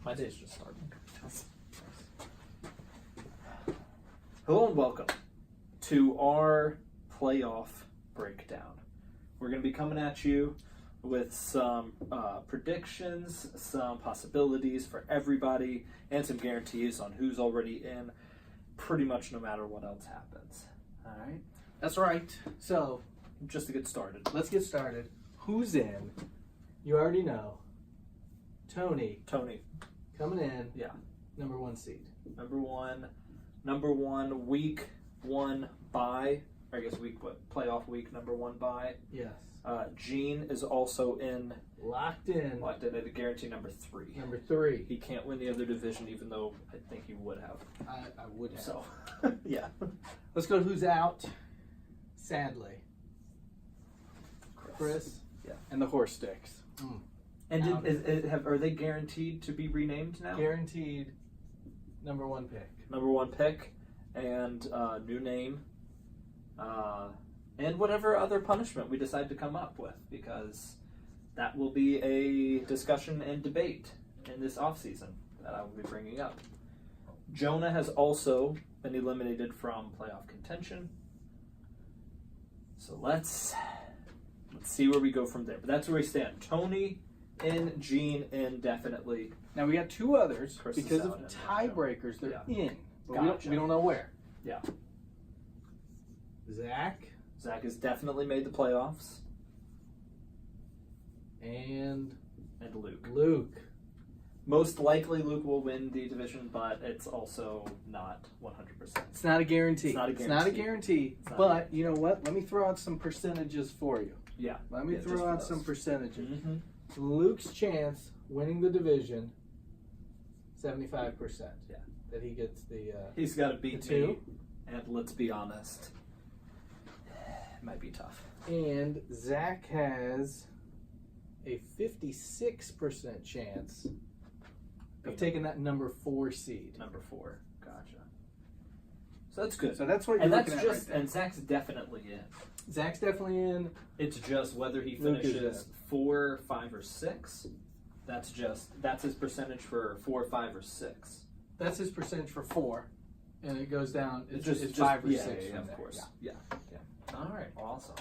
My day's just starting. Hello and welcome to our playoff breakdown. We're going to be coming at you with some predictions, some possibilities for everybody, and some guarantees on who's already in pretty much no matter what else happens. All right? That's right. So, Just to get started. let's get started. Who's in? You already know. Tony Tony, coming in, yeah. number 1 seed. Number one, week 1 bye. I guess playoff week number 1 bye. Yes. Gene is also in, Locked in. locked in at a guarantee number 3. Number 3. He can't win the other division, even though I think he would have. I would have. So, yeah. Let's go to who's out. Sadly. Chris. Yeah. And the horse sticks. And are they guaranteed to be renamed now? Guaranteed number 1 pick. Number 1 pick and new name, and whatever other punishment we decide to come up with, because that will be a discussion and debate in this offseason that I will be bringing up. Jonah has also been eliminated from playoff contention. So let's see where we go from there. But that's where we stand. Tony in, Gene in, definitely. Now we got 2 others Chris is because of out in, tiebreakers. They're yeah. in, but Gotcha. we don't know where. Yeah. Zach Zach has definitely made the playoffs. and And Luke. Luke. Most likely Luke will win the division, but it's also not 100%. It's not a guarantee. It's not a It's not a guarantee. It's not a But guarantee. you know what? Let me throw out some percentages for you. Yeah. Let me Yeah, just throw for out those. some percentages. Mm-hmm. Luke's chance winning the division, 75%. Yeah. That he gets the. He's got to beat The me, two. and let's be honest, it might be tough. And Zach has a 56% chance of taking that number 4 seed. Number 4. Gotcha. So that's good. So that's what you're And that's looking at just, right there. and Zach's definitely in. Zach's definitely in. It's just whether he Luke is finishes 4, 5, or 6. That's his percentage for 4, 5, or 6. That's his percentage for 4, and it goes down. It's Just 5 or yeah, 6. yeah, from of there. course. Yeah. Yeah. All right. Awesome.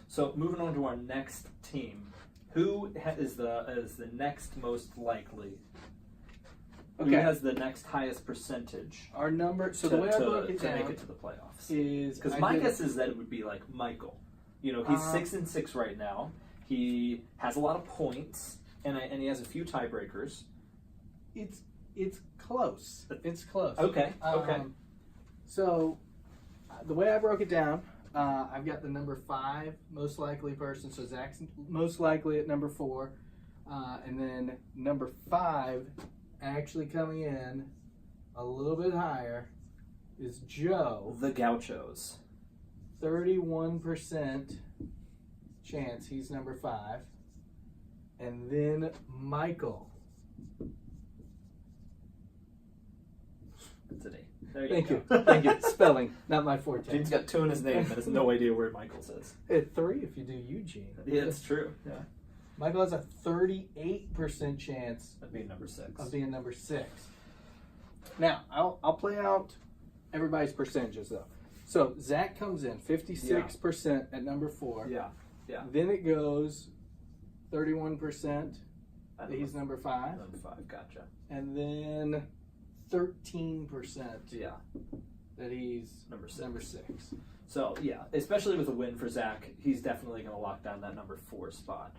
So moving on to our next team, who is the next most likely? Who Okay. has the next highest percentage? Our number. So to, the way I to, broke it to make down it to the playoffs? is Because I my did- guess is that it would be like Michael. You know, he's 6-6 right now. He has a lot of points, and he has a few tiebreakers. It's close. It's close. Okay. Okay. So the way I broke it down, I've got the number 5 most likely person. So Zach's most likely at number 4, and then number 5 actually coming in a little bit higher is Joe. The Gauchos. 31% chance he's number 5, and then Michael. That's an A. There Thank go. you. Thank you. Spelling, not my forte. Gene's got 2 in his name, but has no idea where Michael's is. At 3 if you do Eugene. Yeah, it's true. Yeah. Michael has a 38% chance That'd be number 6. of being number 6. Now, I'll play out everybody's percentages though. So Zach comes in 56% at number 4. Yeah. Yeah. Then it goes 31% that he's number 5. Number 5. Gotcha. And then 13% Yeah. that he's Number 6. number 6. So yeah, especially with a win for Zach, he's definitely going to lock down that number 4 spot.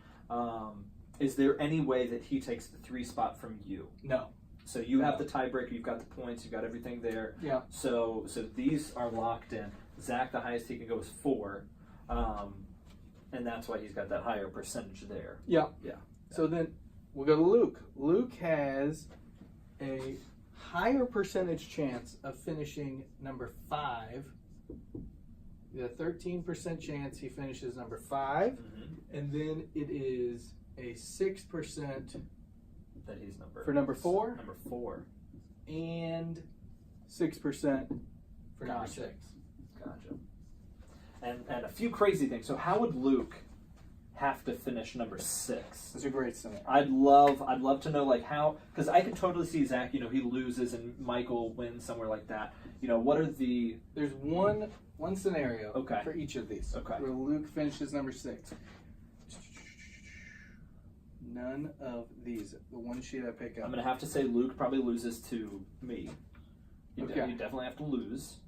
Is there any way that he takes the 3 spot from you? No. So you have the tiebreaker, you've got the points, you've got everything there. Yeah. So these are locked in. Zach, the highest he can go is 4, and that's why he's got that higher percentage there. Yeah. Yeah. So then we'll go to Luke. Luke has a higher percentage chance of finishing number 5. The 13% chance he finishes number 5, Mm-hmm. and then it is a 6% That he's for number 4, Number 4. and 6% for number Gotcha. 6. Gotcha. And a few crazy things. So how would Luke have to finish number 6? That's a great scenario. I'd love to know like how, because I can totally see Zach. You know, he loses and Michael wins somewhere like that. You know, what are the? There's one scenario Okay. for each of these. Okay. Where Luke finishes number 6. None of these. The one sheet I pick up. I'm gonna have to say Luke probably loses to me. You Okay. you definitely have to lose.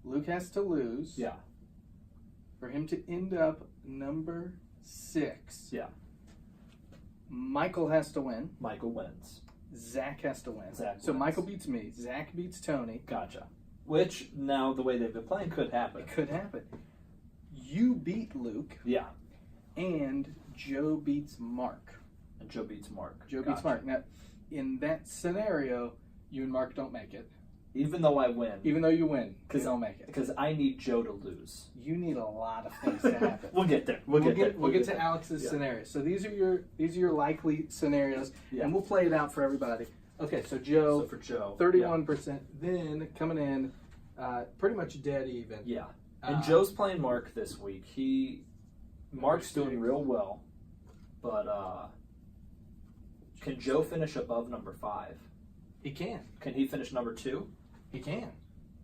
Luke has to lose. Yeah. For him to end up number 6. Yeah. Michael has to win. Michael wins. Zach has to win. Zach so wins. Michael beats me. Zach beats Tony. Gotcha. Which now the way they've been playing could happen. It could happen. You beat Luke, Yeah. and Joe beats Mark. And Joe beats Mark. Joe Gotcha. beats Mark. Now, in that scenario, you and Mark don't make it. Even though I win. Even though you win, you 'Cause- don't make it. Because I need Joe to lose. You need a lot of things to happen. We'll get there. We'll get there. We'll get to there. Alex's Yeah. scenario. So these are your likely scenarios, Yeah. and we'll play it out for everybody. Okay, so Joe, So for Joe, 31%. Then coming in, pretty much dead even. Yeah. And Uh, Joe's playing Mark this week. Mark's doing real well, but can Joe finish above number 5? He can. Can he finish number 2? He can.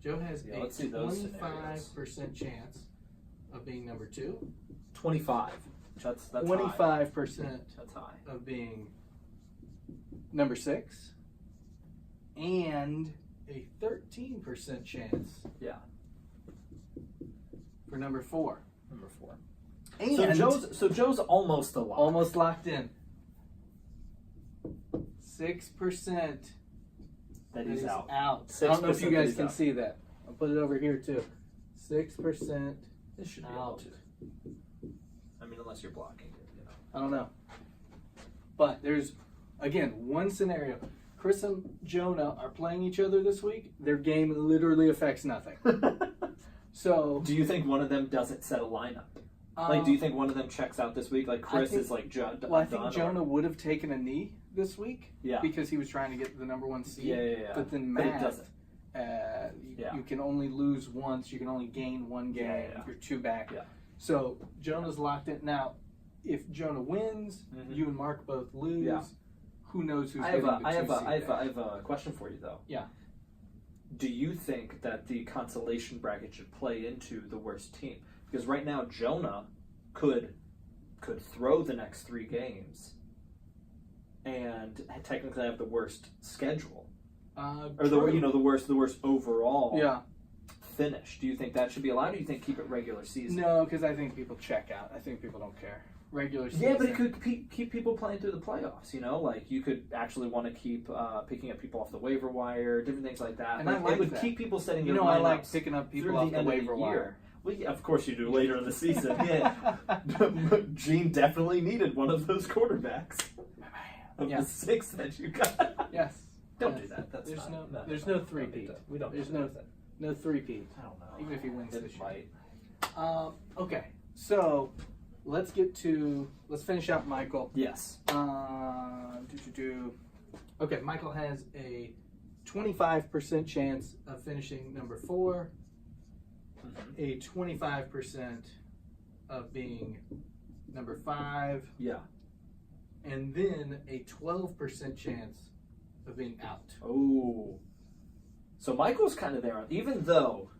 Joe has Yeah, a let's see those 25% chance of being number 2. 25. That's high. 25% That's high. of being number 6. And a 13% chance Yeah. for number 4. Number 4. And So Joe's almost a lock. almost locked in. 6% that he's is out. I don't know if you 6% guys is can out. see that. I'll put it over here too. 6%. This should be Out. able to. I mean, unless you're blocking it, you know. I don't know. But there's, again, one scenario. Chris and Jonah are playing each other this week. Their game literally affects nothing. So, Do you think one of them doesn't set a lineup? Like, do you think one of them checks out this week? Like, Chris think- is like done? well, I think or- Jonah would have taken a knee this week Yeah. because he was trying to get the number 1 seed. Yeah. But then But it Matt, doesn't. you, you can only lose once. You can only gain one game. Yeah. You're 2 back. Yeah. So Jonah's locked in. Now, if Jonah wins, Mhm. you and Mark both lose. Yeah. Who knows who's I have getting the I have 2 seed back. I have a question for you though. Yeah. Do you think that the consolation bracket should play into the worst team? Because right now Jonah could throw the next 3 games and technically have the worst schedule, or the True. the worst overall Yeah. finish. Do you think that should be allowed? Or do you think keep it regular season? No, because I think people check out. I think people don't care. Regular season. Yeah, but it could keep people playing through the playoffs. You know, like you could actually want to keep picking up people off the waiver wire, different things like that. And I like it would that. keep people setting You their know, I like lineups picking up people through off the the end of waiver the wire. year. Well, yeah, of course you do later in the season. Yeah, Gene definitely needed one of those quarterbacks of Yeah. the 6 that you got. Yes. Don't Yes. do that. That's There's not, there's no three-peat. We don't. There's do no that. no three-peat. I don't know. Even if he wins It this year. might. Okay, so let's finish out Michael. Yes. Okay, Michael has a 25% chance of finishing number 4, Mhm. a 25% of being number 5, Yeah. and then a 12% chance of being out. Oh. So Michael's kind of there, even though.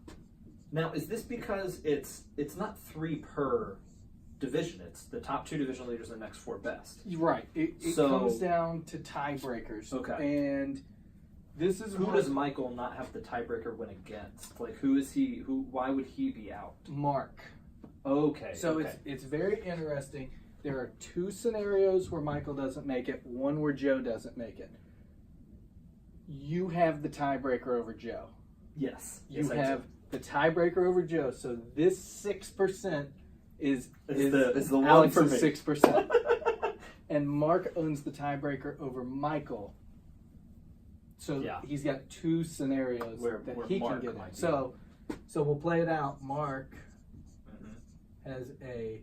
Now, is this because it's not 3 per division? It's the top 2 division leaders and the next 4 best. Right. It So- comes down to tiebreakers. Okay. And this is Who what does Michael not have the tiebreaker win against? Like, who is he? Why would he be out? Mark. Okay. So okay. it's very interesting. There are 2 scenarios where Michael doesn't make it, one where Joe doesn't make it. You have the tiebreaker over Joe. Yes. You Yes, I do. have the tiebreaker over Joe. So this 6% is Is the one Alex's for me. 6%. And Mark owns the tiebreaker over Michael. So Yeah. he's got 2 scenarios Where that Mark he can get in. might be. So we'll play it out. Mark Mhm. has a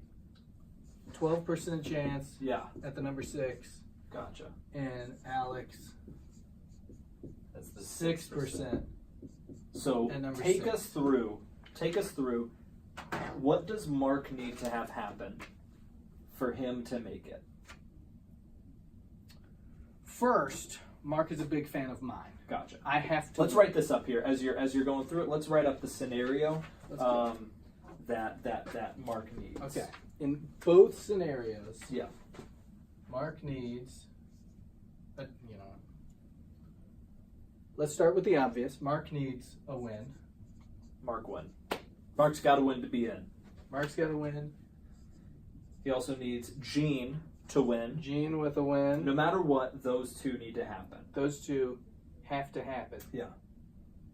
12% chance Yeah. at the number 6, Gotcha. and Alex That's the 6%. So And number take 6. us through. What does Mark need to have happen for him to make it? First, Mark is a big fan of mine. Gotcha. I have to. Let's write this up here as you're going through it. Let's write up the scenario that Mark needs. Okay. In both scenarios, Yeah. Mark needs, let's start with the obvious. Mark needs a win. Mark win. Mark's got to win to be in. Mark's got to win. He also needs Gene to win. Gene with a win. No matter what, those two need to happen. Those two have to happen. Yeah.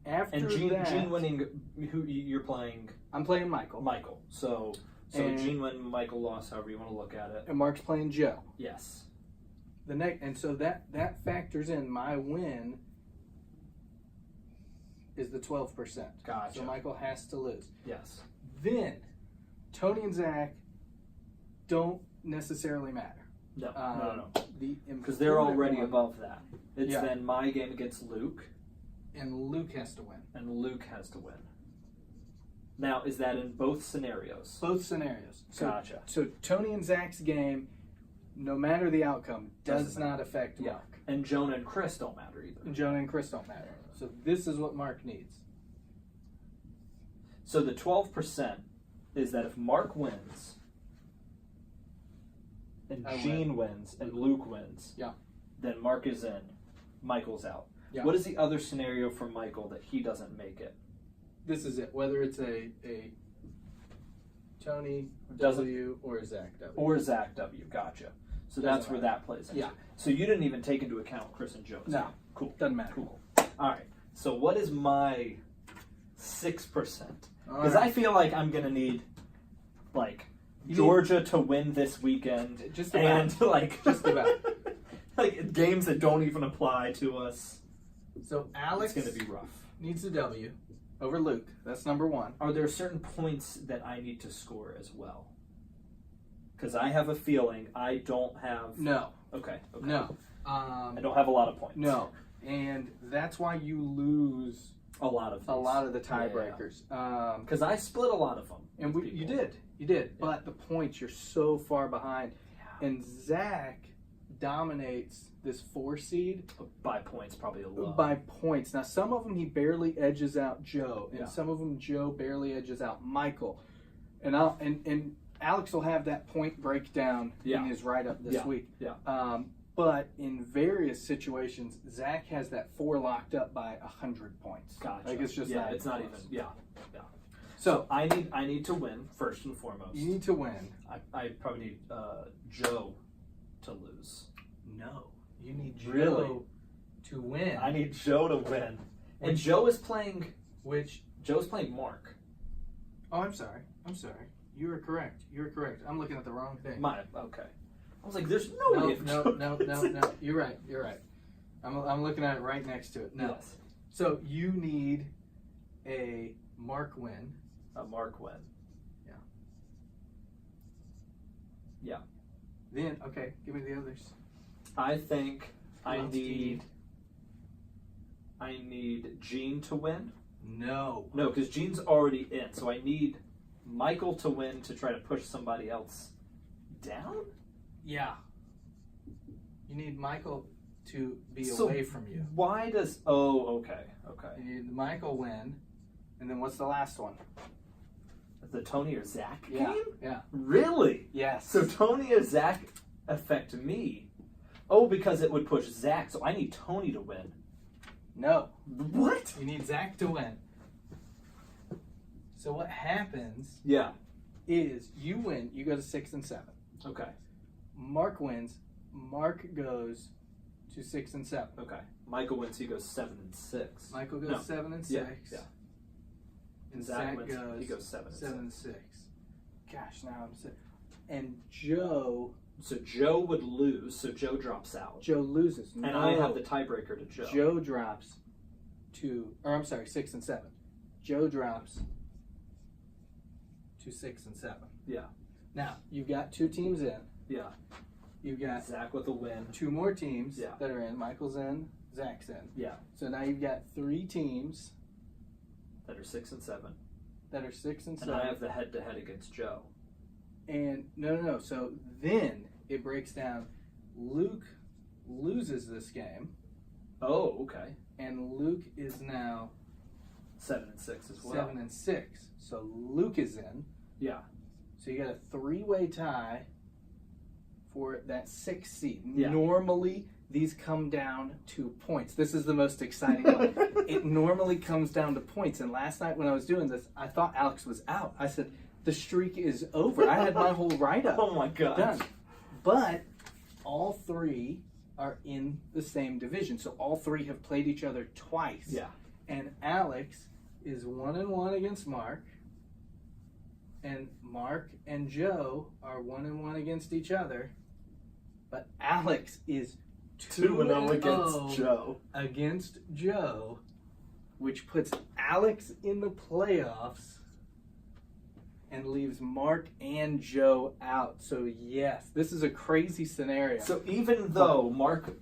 After And Gene that, winning, who you're playing? I'm playing Michael. Michael. So And- Gene win, Michael lost, however you want to look at it. And Mark's playing Joe. Yes. And so that factors in my win is the 12%. Gotcha. So Michael has to lose. Yes. Then Tony and Zach don't necessarily matter. No. No. Because they're already above that. It's Yeah. then my game against Luke, And Luke has to win. and Luke has to win. Now, is that in both scenarios? Both scenarios. So, Gotcha. So Tony and Zach's game, no matter the outcome, does Doesn't not affect Yeah. Mark. And Jonah and Chris don't matter either. And Jonah and Chris don't matter. So this is what Mark needs. So the 12% is that if Mark wins, and I Gene wins, and Luke wins, Yeah. then Mark is in, Michael's out. Yeah. What is the other scenario for Michael that he doesn't make it? This is it. Whether it's a Tony Doesn't- W or a Zach W. Or Zach W. Gotcha. So Doesn't that's where matter. that plays into. Yeah. So you didn't even take into account Chris and Joe's. No. game. Cool. Doesn't matter. Cool. All right. So what is my 6%? All Because right. I feel like I'm gonna need like You Georgia to win this weekend, Just about. and like Just about. like games that don't even apply to us. So Alex It's gonna be rough. needs a W over Luke. That's number one. Are there certain points that I need to score as well? Because I have a feeling I don't have. No. Okay. No. I don't have a lot of points. No. And that's why you lose A lot of. a lot of the Yeah, yeah, yeah. tiebreakers. Because I split a lot of them. And with you people. did. You did. But the points, you're so far behind. And Zach dominates this 4 seed By points, probably a lot. by points. Now, some of them he barely edges out Joe, and Yeah. some of them Joe barely edges out Michael. And and Alex will have that point breakdown Yeah. in his write-up this Yeah. week. Yeah. But in various situations, Zach has that 4 locked up by 100 points. Gotcha. Like it's just yeah. It's not close. even. Yeah. Yeah. So I need to win first and foremost. you need to win. I probably need Joe to lose. No, you need Joe Really? to win. I need Joe to win. And Which- Joe is playing. Which? Joe's playing Mark. Oh, I'm sorry. You are correct. I'm looking at the wrong thing. Okay. I was like, there's no No, way. no. You're right. I'm looking at it right next to it. No. Yes. So you need a Mark win. A Mark win. Then, okay, give me the others. I think Who else do you I need Gene to win. No. No, because Gene's already in, so I need Michael to win to try to push somebody else down. Yeah. You need Michael to be So away from you. Why does? Oh, okay. You need Michael win, and then what's the last one? The Tony or Zach Yeah. game? Yeah. Really? Yes. So Tony or Zach affect me? Oh, because it would push Zach. So I need Tony to win. No. What? You need Zach to win. So what happens Yeah. is you win, you go to 6 and 7. Okay. Mark wins, Mark goes to 6 and 7. Okay. Michael wins. He goes 7 and 6. Michael goes No. 7 and 6. Yeah. Yeah. And Zach Zach wins, goes, he goes 7 and 6. Gosh, now I'm sick. And Joe So Joe would lose. So Joe drops out. loses. And I have the tiebreaker to Joe. Joe drops to, or I'm sorry, 6 and 7. Joe drops to 6 and 7. Yeah. Now, you've got 2 teams in. Yeah. You've got Zach with a win. 2 more teams Yeah. that are in. Michael's in, Zach's in. Yeah. So now you've got 3 teams That are 6 and 7. that are 6 and 7. And I have the head-to-head against Joe. And no. So then it breaks down. Luke loses this game, Oh, okay. and Luke is now 7-6 as well. 7-6. So Luke is in. Yeah. So you got a 3-way tie for that 6th seed. Yeah. Normally, these come down to points. This is the most exciting one. It normally comes down to points. And last night when I was doing this, I thought Alex was out. I said, the streak is over. I had my whole write-up Oh my god. done. But all 3 are in the same division. So all 3 have played each other twice. Yeah. And Alex is 1-1 against Mark. And Mark and Joe are 1-1 against each other. But Alex is 2-0 against 2-0 Joe. against Joe, which puts Alex in the playoffs and leaves Mark and Joe out. So yes, this is a crazy scenario. So even though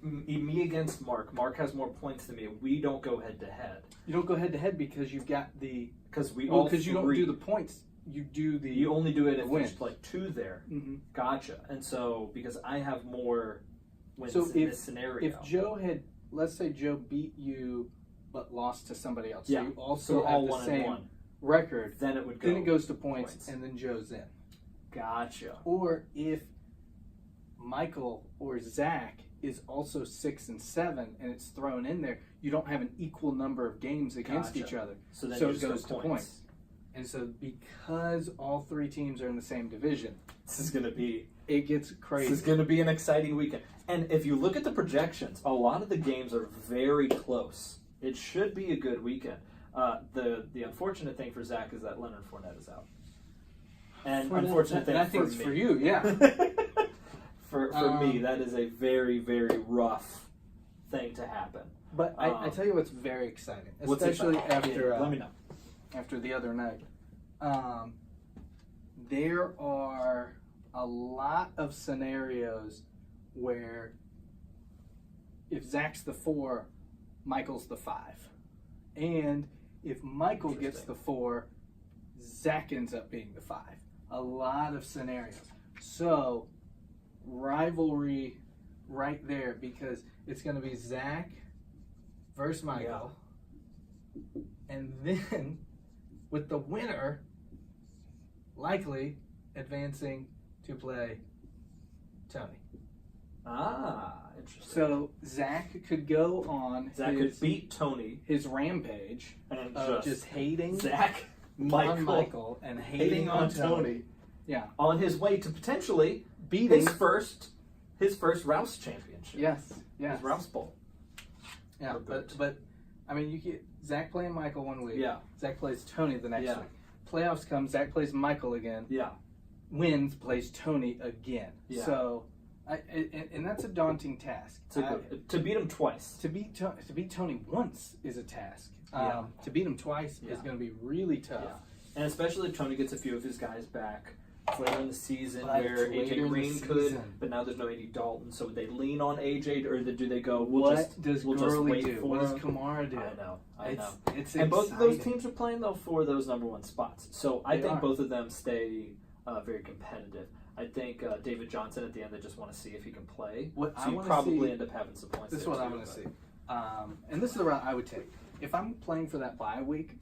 me against Mark has more points than me, we don't go head to head you don't go head to head because you've got the because we well all because you don't do the points. You do the You only do it if wins. there's like 2 there. Mhm. Gotcha. And so because I have more wins So in this scenario. If Joe had, let's say Joe beat you but lost to somebody else, Yeah. so you so also we're have all the 1 same and 1, record, then it would go. then it goes to points, points. and then Joe's in. Gotcha. Or if Michael or Zach is also 6 and 7 and it's thrown in there, you don't have an equal number of games against Gotcha. each other. So then So you it just goes go to points. And so because all 3 teams are in the same division, This is gonna be it gets crazy. This is going to be an exciting weekend. And if you look at the projections, a lot of the games are very close. It should be a good weekend. The unfortunate thing for Zach is that Leonard Fournette is out. And unfortunate thing I for think it's me. for you, yeah. for me, that is a very, very rough thing to happen. But I tell you what's very exciting, What's especially exciting? after Let me know. after the other night. There are a lot of scenarios where if Zach's the 4, Michael's the 5. And if Michael gets the 4, Zach ends up being the 5. A lot of scenarios. So, rivalry right there because it's going to be Zach versus Michael. And then with the winner likely advancing to play Tony. Interesting. So Zach could go on Zach could beat Tony his rampage and of just hating Zach, on Michael and hating on Tony. Yeah. On his way to potentially Beating his first Rouse championship. Yes. His Rouse Bowl. Yeah. Or boot. But I mean you get Zach playing Michael one week. Yeah. Zach plays Tony the next Yeah. week. Playoffs come, Zach plays Michael again. Yeah. Wins, plays Tony again. Yeah. So and that's a daunting task. To beat him twice. To beat Tony once is a task. Yeah. To beat him twice Yeah. is going to be really tough. Yeah. And especially if Tony gets a few of his guys back later in the season But where later in AJ the Green could, season. but now there's no AD Dalton, so would they lean on AJ or do they go, What does we'll just Gurley wait do? for What does him? Kamara do? I know. It's And both of those exciting. teams are playing though for those number 1 spots. So I They think are. both of them stay very competitive. I think David Johnson at the end, they just want to see if he can play. What so I you wanna probably see- end up having some points. This is there what I too, want to but- see. And this is the route I would take. If I'm playing for that bye week,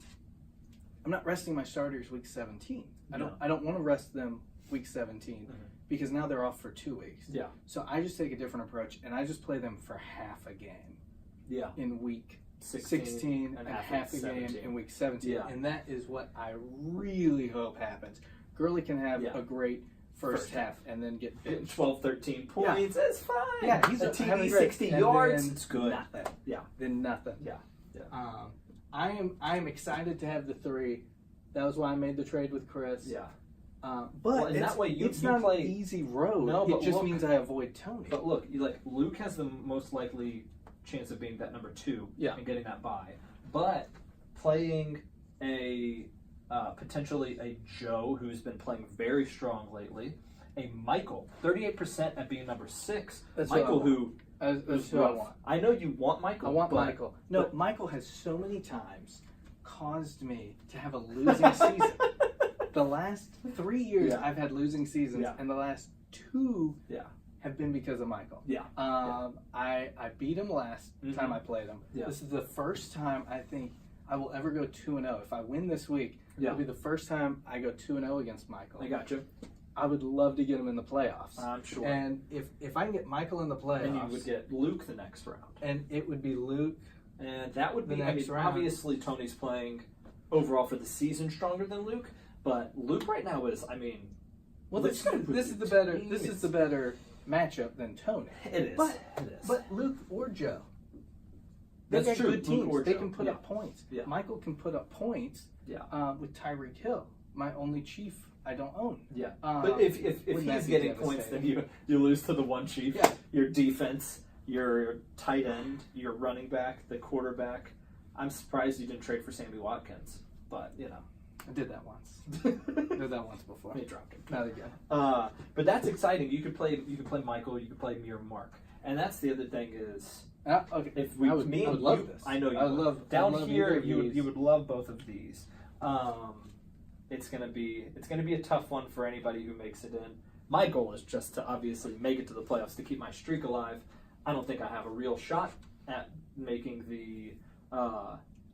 I'm not resting my starters week 17. No. I don't want to rest them week 17 because now they're off for 2 weeks. Yeah. So I just take a different approach and I just play them for half a game Yeah. in week 16 and half a game 17. in week 17. Yeah. And that is what I really hope happens. Gurley can have Yeah. a great first First half and then get Getting benched. 12, 13 points, it's fine. Yeah, he's a having TD, great. 60 And yards, then it's good. Nothing. Yeah. Then nothing. Yeah. I am excited to have the 3. That was why I made the trade with Chris. Yeah. But Well, and that way it's you not play- an easy road. No, it but just look- means I avoid Tony. But look, Luke has the most likely chance of being that number 2 Yeah. and getting that bye. But playing a potentially a Joe who's been playing very strong lately, a Michael, 38% at being number 6. That's what I Michael want. who That's is who I rough. want. I know you want Michael. I want but- Michael. No, Michael has so many times caused me to have a losing season. The last 3 years Yeah. I've had losing seasons, Yeah. and the last 2 Yeah. have been because of Michael. Yeah. I beat him last time I played him. Yeah. This is the first time I think I will ever go 2-0. If I win this week, Yeah. it'll be the first time I go 2-0 against Michael. I got you. I would love to get him in the playoffs. I'm sure. And if I can get Michael in the playoffs, And you would get Luke the next round. and it would be Luke. And that would The be, next round. obviously Tony's playing overall for the season stronger than Luke, but Luke right now is, Well, Luke's got a good this is the better team. this is the better matchup than Tony. it is. But it is. but Luke or Joe, they That's got true. good Luke teams. or They Joe. can put Yeah. up points. Yeah. Michael can put up points. Yeah. With Tyreek Hill, my only chief I don't own. Yeah. Uh, But if wouldn't that he's be getting points, then devastating? you lose to the one chief. Yeah. Your defense, your tight end, your running back, the quarterback. I'm surprised you didn't trade for Sammy Watkins, but I did that once. Did that once before. they dropped him. Not again. But that's exciting. You could play Michael. You could play me or Mark. And that's the other thing is, Okay. if we, I would me and love you, this. I know you I would would. love Down I'd love here, either of you would these. you would love both of these. It's gonna be a tough one for anybody who makes it in. My goal is just to obviously make it to the playoffs to keep my streak alive. I don't think I have a real shot at making the.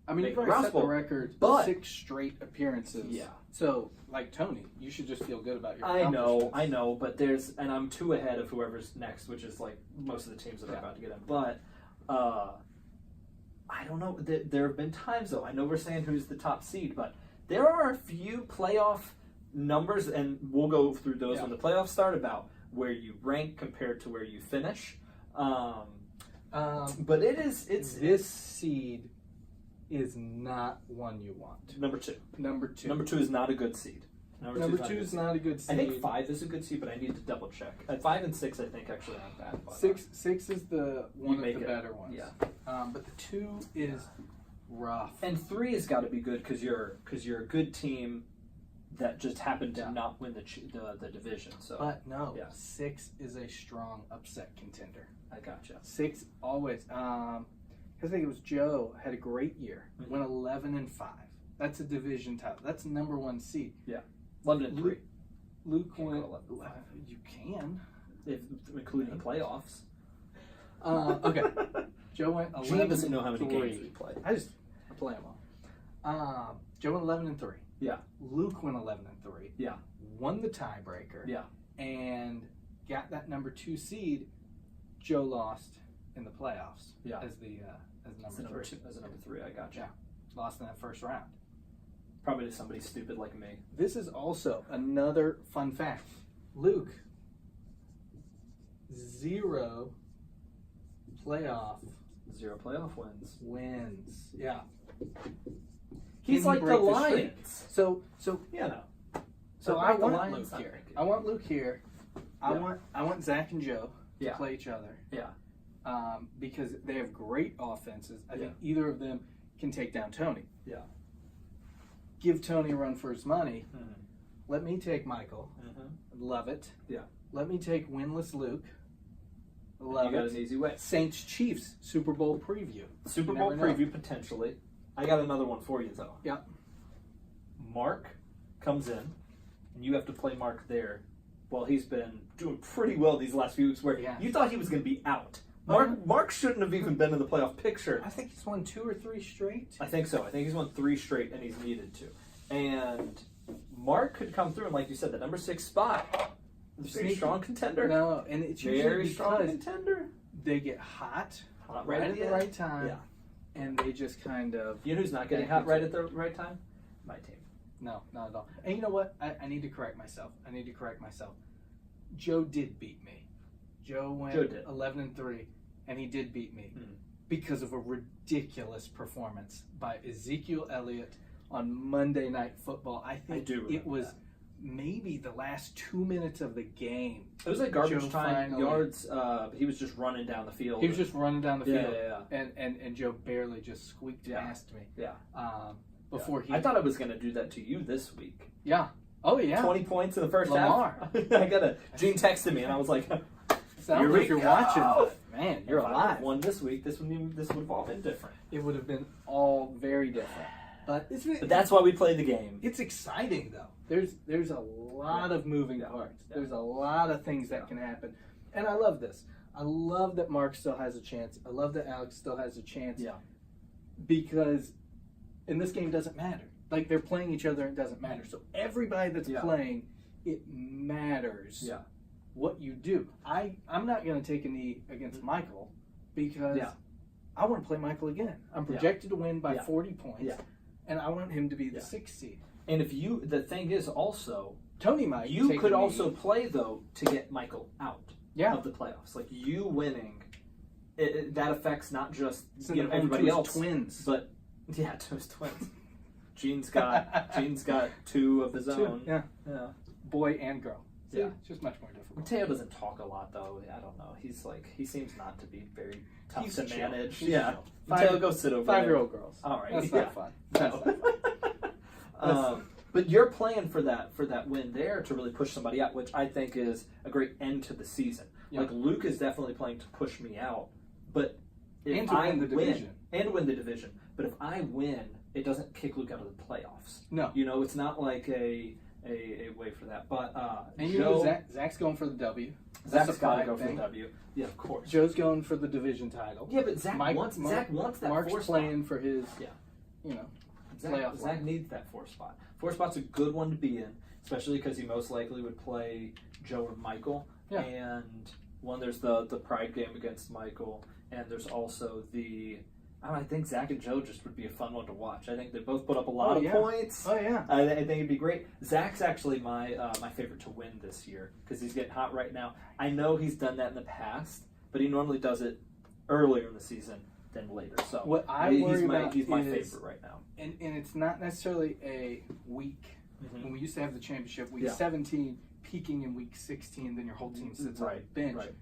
I mean, make you've already set the Rust Bowl, record but- 6 straight appearances. Yeah. So, like Tony, you should just feel good about your I accomplishments. know, but and I'm 2 ahead of whoever's next, which is like most of the teams that are about to get in. But I don't know. There have been times though. I know we're saying who's the top seed, but there are a few playoff numbers, and we'll go through those when the playoffs start, about where you rank compared to where you finish. But it's This seed is not one you want. number 2. Number 2. Number 2 is not a good seed. Number 2 is not a good seed. I think 5 is a good seed, but I need to double check. 5 and 6, I think, actually aren't bad. But, 6 is the one of make the it. better ones. Yeah. But the 2 is rough. And 3 has got to be good because you're a good team that just happened to Yeah. not win the division. So But no, Yeah. 6 is a strong upset contender. I gotcha. 6 always. I think it was Joe had a great year. Mhm. Went 11-5. That's a division title. That's number 1 seed. 11 and 3, Luke Can't went. go 11-5. You can. if including the playoffs. Okay. Joe went 11. Gene doesn't know how many games we play. I play them all. Joe went 11-3. Yeah. Luke went 11-3. Yeah. Won the tiebreaker. Yeah. And got that number 2 seed. Joe lost in the playoffs. Yeah. As the As number a number 3. 2, as a number 3, I gotcha. Yeah. Lost in that first round. Probably to somebody stupid like me. This is also another fun fact. Luke, 0 playoff 0 playoff wins. wins. Yeah. He's Can like he the break the streak? Lions. So Yeah, no. So But I like the want Lions, Luke I'm here. thinking. I want Luke here. Yeah. I want Zach and Joe to Yeah. play each other. Yeah. Because they have great offenses. I think Yeah. either of them can take down Tony. Yeah. Give Tony a run for his money. Mm-hmm. Let me take Michael. Love it. Yeah. Let me take winless Luke. You Love got it. an easy way. Saints Chiefs Super Bowl preview. Super You Bowl never know. preview potentially. I got another one for you though. Yeah. Mark comes in, and you have to play Mark there. Well, he's been doing pretty well these last few weeks. Where Yeah. you thought he was going to be out. Uh-huh. Mark shouldn't have even been in the playoff picture. I think he's won 2 or 3 straight. I think so. I think he's won 3 straight, and he's needed to. And Mark could come through, and like you said, the number 6 spot, pretty Sneaky. strong contender. No, and it's usually Very strong because contender. they get hot Hot right at the end. right time, Yeah. and they just kind of You know who's not getting Yeah, hot right at the right time? My team. no, not at all. And you know what? I need to correct myself. Joe did beat me. Joe went Joe did. 11-3, and he did beat me Mhm. because of a ridiculous performance by Ezekiel Elliott on Monday Night Football. I think do it remember was that. maybe the last 2 minutes of the game. It was like garbage Joe time finally- yards. He was just running down the field. He was just running down the Yeah, field, yeah, and Joe barely just squeaked Yeah. past me. yeah. Before I thought I was going to do that to you this week. yeah. Oh yeah. 20 points in the first Lamar. half. I got a Gene texted me, and I was like, Sounds Here like we you're go. watching, but man, you're if I alive. won this week. This would have all been different. It would have been all very different. But But that's why we play the game. it's exciting though. There's a lot of moving parts. Yeah. There's a lot of things that can happen, and I love this. I love that Mark still has a chance. I love that Alex still has a chance. Yeah. Because in this game doesn't matter. Like they're playing each other, it doesn't matter. So everybody that's Yeah. playing, it matters Yeah. what you do. I'm not going to take a knee against Michael because Yeah. I want to play Michael again. I'm projected to win by Yeah. 40 points, Yeah. and I want him to be the Yeah. 6th seed. And if you, the thing is also, Tony might. you take could a knee. also play though to get Michael out Yeah. of the playoffs. Like you winning, that affects not just Send him home everybody to his else, twins. but yeah, to his twins. Gene's got 2 of his Two, own. yeah, Yeah. boy and girl. See, Yeah. it's just much more difficult. Mateo doesn't talk a lot though. I don't know. He seems not to be very tough He's to chill. manage. He's Yeah. chill. Mateo, go sit over 5-year-old girls. All right. That's Yeah. not fun. That's not fun. But you're playing for that win there to really push somebody out, which I think is a great end to the season. Yeah. Like Luke is definitely playing to push me out, but if And to I win the division. and win the division, but if I win, it doesn't kick Luke out of the playoffs. No. You know, it's not like a way for that. But And you Joe, know Zach's going for the W. Zach's That's a got to pride go for the thing. W. Yeah, of course. Joe's going for the division title. Yeah, but Zach Mike- wants Mark- that Mark's 4 playing for his, Yeah. you know, Zach playoff line. needs that 4 spot. 4 spot's a good one to be in, especially because he most likely would play Joe or Michael. Yeah. And there's the pride game against Michael, and there's also I think Zach and Joe just would be a fun one to watch. I think they both put up a lot Oh, of yeah. points. Oh yeah. I think it'd be great. Zach's actually my favorite to win this year because he's getting hot right now. I know he's done that in the past, but he normally does it earlier in the season than later. So What I worry about he's my is- favorite right now. And it's not necessarily a week. Mhm. When we used to have the championship, week Yeah. 17 peaking in week 16, then your whole team sits on the Right, bench. right.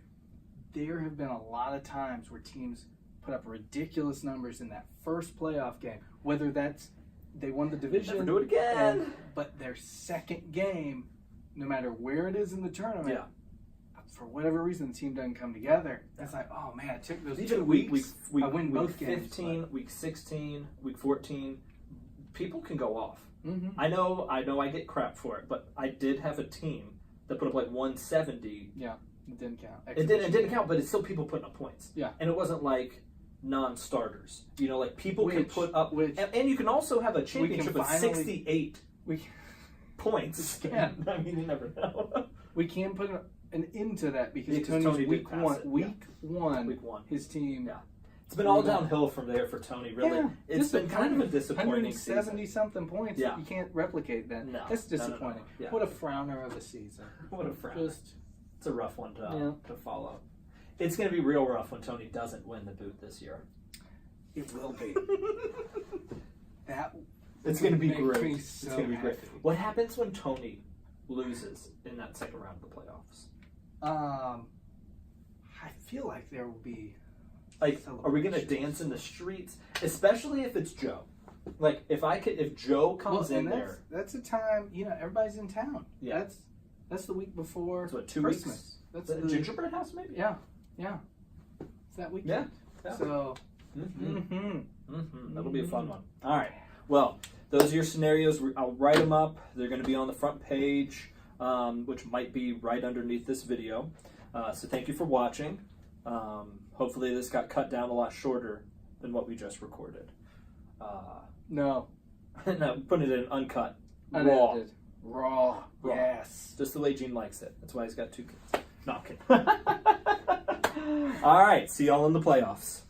There have been a lot of times where teams put up ridiculous numbers in that first playoff game, whether that's they won the division, Never do it again. but their second game, no matter where it is in the tournament, Yeah. for whatever reason, the team doesn't come together. It's like, oh man, it took those 2 Even weeks. week I win week both games, 15, week 16, week 14, people can go off. Mm-hmm. I know I get crap for it, but I did have a team that put up like 170. Yeah, it didn't count. It didn't count, but it's still people putting up points. Yeah. And it wasn't like non-starters. You know, like people can put up, which- and you can also have a championship with finally- 68 We points. Yeah. I mean, you never know. we can put an end to that because Because Tony's Tony did week pass one. it, Week one, Week 1. his team. Yeah. It's been all downhill from there for Tony, really. Yeah, It's just been kind of a disappointing 170 season. something points. Yeah. You can't replicate that. No, That's no, no, no. disappointing. Yeah. What a frowner of a season. What a frown. Just It's a rough one Yeah. to follow. It's going to be real rough when Tony doesn't win the boot this year. it will be. That It's going to be Make great. me It's so going to be great. happy. What happens when Tony loses in that second round of the playoffs? I feel like there will be. Like, are we going to dance in the streets? Especially if it's Joe. Like, if Joe comes in and there. That's a time, everybody's in town. Yeah. That's the week before It's what, 2 Christmas. weeks? That's The gingerbread house, maybe? Yeah. It's that weekend. Yeah. So, That'll be a fun one. All right. Well, those are your scenarios. I'll write them up. They're going to be on the front page, which might be right underneath this video. So thank you for watching. Hopefully this got cut down a lot shorter than what we just recorded. no. No, putting it in uncut. Raw. Unedited. Raw. Raw. Yes. Just the way Gene likes it. That's why he's got 2 kids. No, I'm kidding. All right. See y'all in the playoffs.